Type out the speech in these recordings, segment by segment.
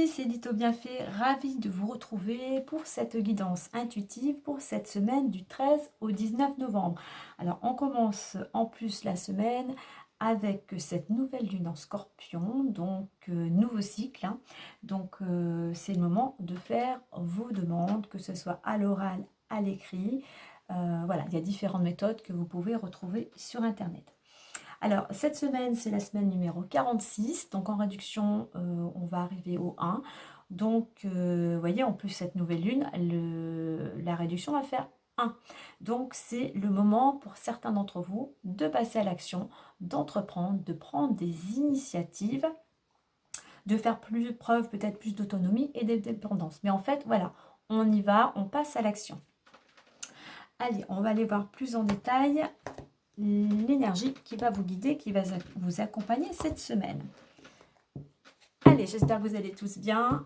amis, c'est Lito Bienfait, ravie de vous retrouver pour cette guidance intuitive pour cette semaine du 13 au 19 novembre. Alors on commence en plus la semaine avec cette nouvelle lune en Scorpion, donc nouveau cycle, hein. Donc c'est le moment de faire vos demandes, que ce soit à l'oral, à l'écrit. Voilà, il y a différentes méthodes que vous pouvez retrouver sur internet. Alors, cette semaine, c'est la semaine numéro 46. Donc, en réduction, on va arriver au 1. Donc, vous voyez, en plus, cette nouvelle lune, la réduction va faire 1. Donc, c'est le moment pour certains d'entre vous de passer à l'action, d'entreprendre, de prendre des initiatives, de faire preuve peut-être plus d'autonomie et d'indépendance. Mais en fait, voilà, on y va, on passe à l'action. Allez, on va aller voir plus en détail l'énergie qui va vous guider, qui va vous accompagner cette semaine. Allez, j'espère que vous allez tous bien.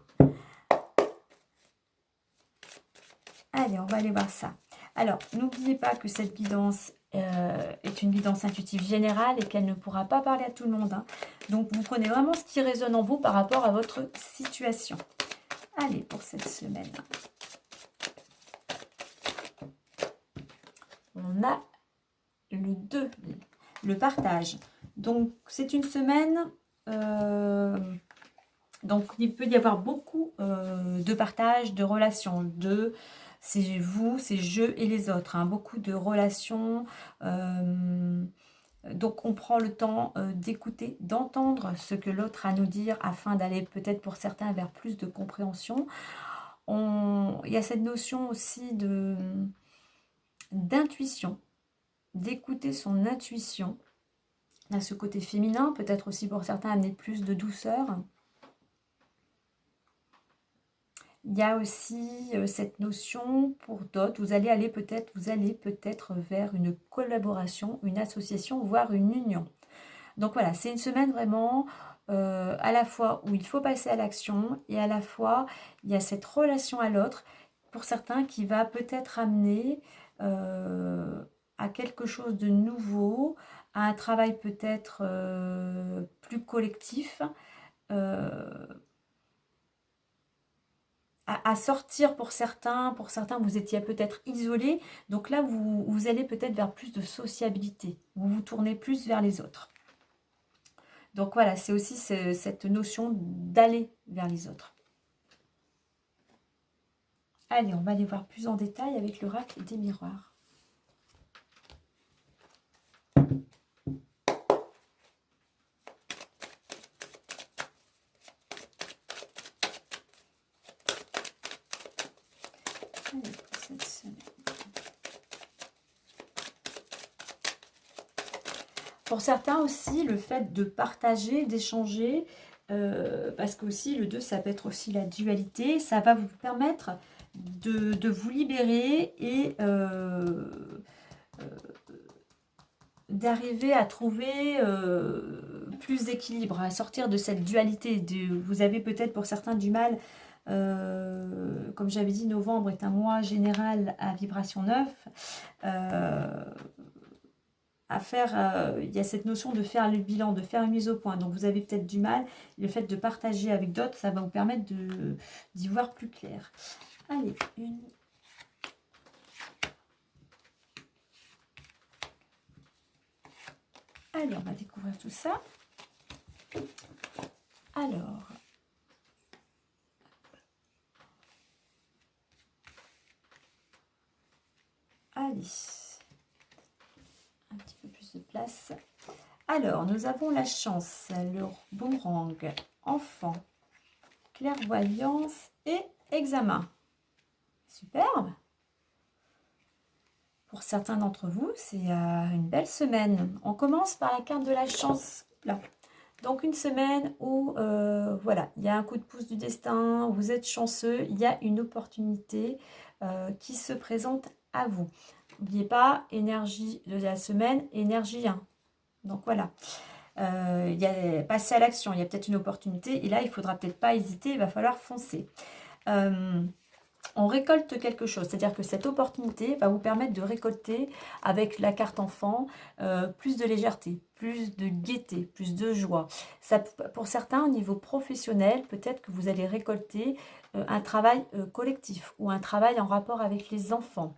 Allez, on va aller voir ça. Alors, n'oubliez pas que cette guidance est une guidance intuitive générale et qu'elle ne pourra pas parler à tout le monde, hein. Donc, vous prenez vraiment ce qui résonne en vous par rapport à votre situation. Allez, pour cette semaine. On a le 2, le partage. Donc, c'est une semaine... donc, il peut y avoir beaucoup de partage, de relations, c'est vous, c'est je et les autres, hein, beaucoup de relations. Donc, on prend le temps d'écouter, d'entendre ce que l'autre a à nous dire afin d'aller peut-être pour certains vers plus de compréhension. Il y a cette notion aussi d'intuition, d'écouter son intuition. À ce côté féminin, peut-être aussi pour certains amener plus de douceur. Il y a aussi cette notion pour d'autres, vous allez peut-être vers une collaboration, une association, voire une union. Donc voilà, c'est une semaine vraiment à la fois où il faut passer à l'action et à la fois il y a cette relation à l'autre, pour certains qui va peut-être amener à quelque chose de nouveau, à un travail peut-être plus collectif, à sortir pour certains vous étiez peut-être isolés, donc là vous allez peut-être vers plus de sociabilité, vous vous tournez plus vers les autres. Donc voilà, c'est aussi cette notion d'aller vers les autres. Allez, on va aller voir plus en détail avec l'oracle des miroirs. Allez, pour cette semaine. Pour certains aussi, le fait de partager, d'échanger, parce que aussi le 2, ça peut être aussi la dualité, ça va vous permettre de vous libérer et d'arriver à trouver plus d'équilibre, à sortir de cette dualité. Vous avez peut-être pour certains du mal, comme j'avais dit, novembre est un mois général à vibration 9, à faire, il y a cette notion de faire le bilan, de faire une mise au point. Donc vous avez peut-être du mal. Le fait de partager avec d'autres, ça va vous permettre d'y voir plus clair. Allez, une. Allez, on va découvrir tout ça. Alors. Allez. Un petit peu plus de place. Alors, nous avons la chance, le boomerang, enfant, clairvoyance et examen. Superbe. Pour certains d'entre vous, c'est une belle semaine. On commence par la carte de la chance. Là. Donc, une semaine où, voilà, il y a un coup de pouce du destin, vous êtes chanceux, il y a une opportunité qui se présente à vous. N'oubliez pas, énergie de la semaine, énergie 1. Donc, voilà. Il y a passer à l'action, il y a peut-être une opportunité. Et là, il ne faudra peut-être pas hésiter, il va falloir foncer. on récolte quelque chose. C'est-à-dire que cette opportunité va vous permettre de récolter, avec la carte enfant, plus de légèreté, plus de gaieté, plus de joie. Ça, pour certains, au niveau professionnel, peut-être que vous allez récolter un travail collectif ou un travail en rapport avec les enfants.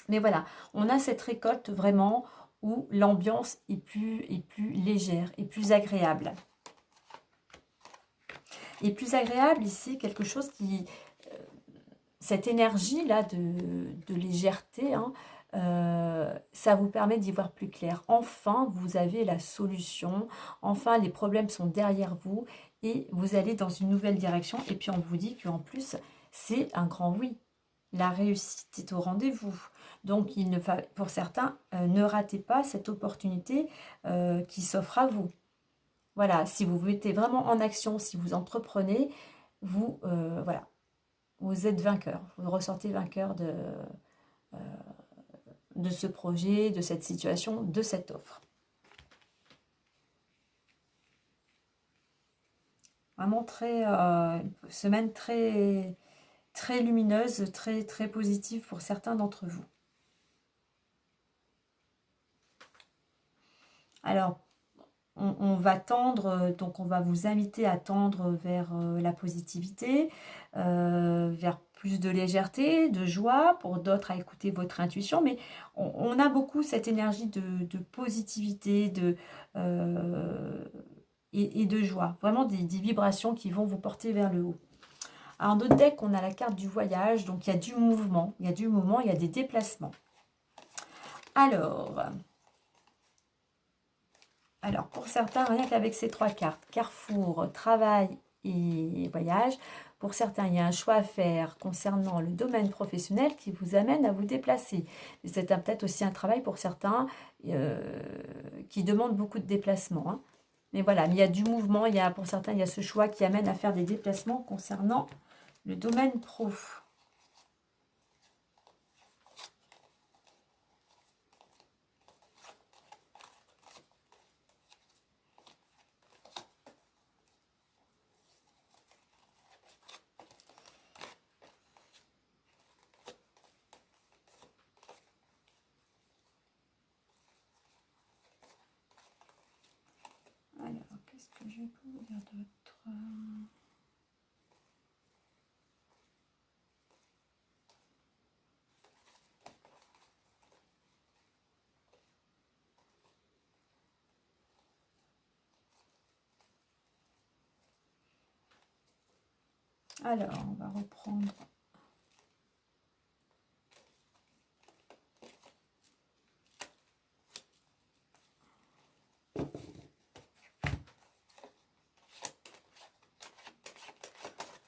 Mais voilà, on a cette récolte vraiment où l'ambiance est plus légère et plus agréable. Et plus agréable ici, quelque chose qui, cette énergie-là de légèreté, hein, ça vous permet d'y voir plus clair. Enfin, vous avez la solution. Enfin, les problèmes sont derrière vous et vous allez dans une nouvelle direction. Et puis, on vous dit qu'en plus, c'est un grand oui. La réussite est au rendez-vous. Donc, pour certains, ne ratez pas cette opportunité qui s'offre à vous. Voilà, si vous vous mettez vraiment en action, si vous entreprenez, voilà, vous êtes vainqueur. Vous ressentez vainqueur de ce projet, de cette situation, de cette offre. Vraiment une semaine très lumineuse, très positive pour certains d'entre vous. Alors, on va tendre, donc on va vous inviter à tendre vers la positivité, vers plus de légèreté, de joie, pour d'autres à écouter votre intuition, mais on a beaucoup cette énergie de positivité et de joie, vraiment des vibrations qui vont vous porter vers le haut. Alors, notre deck, on a la carte du voyage, donc il y a du mouvement, il y a des déplacements. Alors, pour certains, rien qu'avec ces trois cartes, carrefour, travail et voyage, pour certains, il y a un choix à faire concernant le domaine professionnel qui vous amène à vous déplacer. C'est peut-être aussi un travail pour certains qui demande beaucoup de déplacements. Hein. Mais voilà, il y a du mouvement, pour certains, il y a ce choix qui amène à faire des déplacements concernant le domaine pro. Alors, qu'est-ce que je peux vous dire d'autre ? Alors, on va reprendre.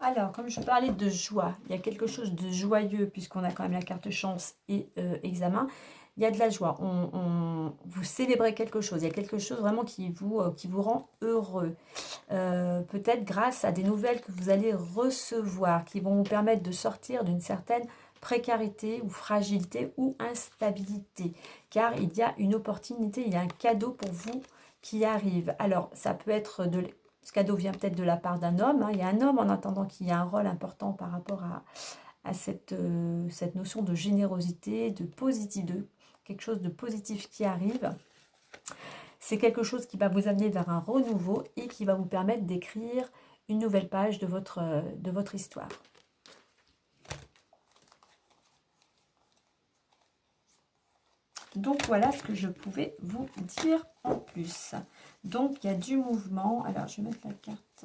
Alors, comme je parlais de joie, il y a quelque chose de joyeux, puisqu'on a quand même la carte chance et examen. Il y a de la joie. Vous célébrez quelque chose. Il y a quelque chose vraiment qui vous rend heureux. Peut-être grâce à des nouvelles que vous allez recevoir, qui vont vous permettre de sortir d'une certaine précarité ou fragilité ou instabilité. Car il y a une opportunité, il y a un cadeau pour vous qui arrive. Alors, ça peut être ce cadeau vient peut-être de la part d'un homme. Hein. Il y a un homme en attendant qui a un rôle important par rapport à cette notion de générosité, de positif, de quelque chose de positif qui arrive. C'est quelque chose qui va vous amener vers un renouveau et qui va vous permettre d'écrire une nouvelle page de votre histoire. Donc, voilà ce que je pouvais vous dire en plus. Donc, il y a du mouvement. Alors, je vais mettre la carte.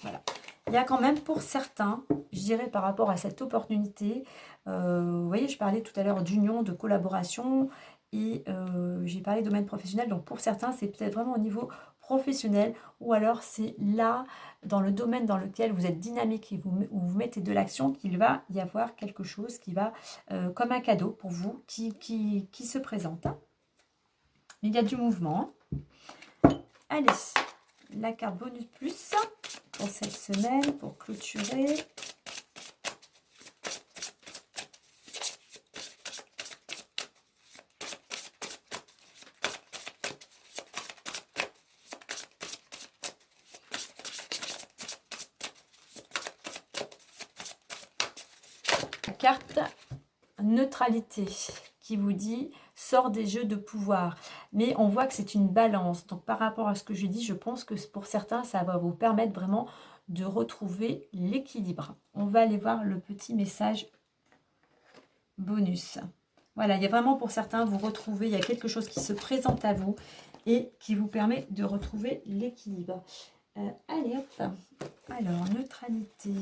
Voilà. Il y a quand même pour certains, je dirais par rapport à cette opportunité, vous voyez, je parlais tout à l'heure d'union, de collaboration, et j'ai parlé domaine professionnel. Donc, pour certains, c'est peut-être vraiment au niveau professionnel, ou alors c'est là, dans le domaine dans lequel vous êtes dynamique et où vous mettez de l'action, qu'il va y avoir quelque chose qui va, comme un cadeau pour vous, qui se présente. Hein. Il y a du mouvement. Allez, la carte bonus plus pour cette semaine, pour clôturer. carte neutralité qui vous dit sort des jeux de pouvoir. Mais on voit que c'est une balance. Donc par rapport à ce que je dis, je pense que pour certains, ça va vous permettre vraiment de retrouver l'équilibre. On va aller voir le petit message bonus. Voilà, il y a vraiment pour certains, vous retrouvez, il y a quelque chose qui se présente à vous et qui vous permet de retrouver l'équilibre. Allez hop, alors neutralité.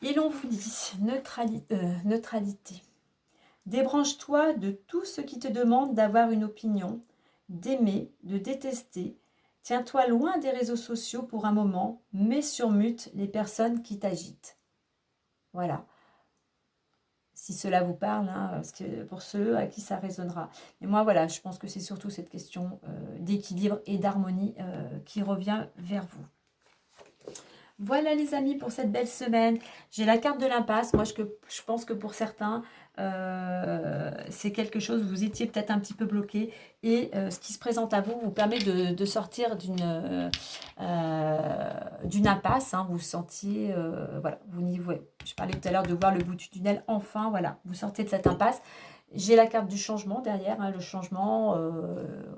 Et l'on vous dit neutralité. Débranche-toi de tout ce qui te demande d'avoir une opinion, d'aimer, de détester. Tiens-toi loin des réseaux sociaux pour un moment, mets sur mute les personnes qui t'agitent. Voilà. Si cela vous parle, hein, parce que pour ceux à qui ça résonnera. Et moi, voilà, je pense que c'est surtout cette question d'équilibre et d'harmonie qui revient vers vous. Voilà les amis pour cette belle semaine. J'ai la carte de l'impasse. Moi, je pense que pour certains, c'est quelque chose, vous étiez peut-être un petit peu bloqué. Et ce qui se présente à vous vous permet de sortir d'une impasse. Hein. Vous sentiez, voilà, je parlais tout à l'heure de voir le bout du tunnel. Enfin, voilà, vous sortez de cette impasse. J'ai la carte du changement derrière, hein, le changement,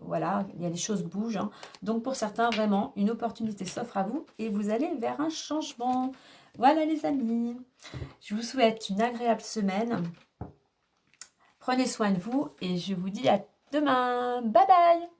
voilà, il y a les choses bougent. Hein. Donc pour certains, vraiment, une opportunité s'offre à vous et vous allez vers un changement. Voilà les amis, je vous souhaite une agréable semaine. Prenez soin de vous et je vous dis à demain. Bye bye.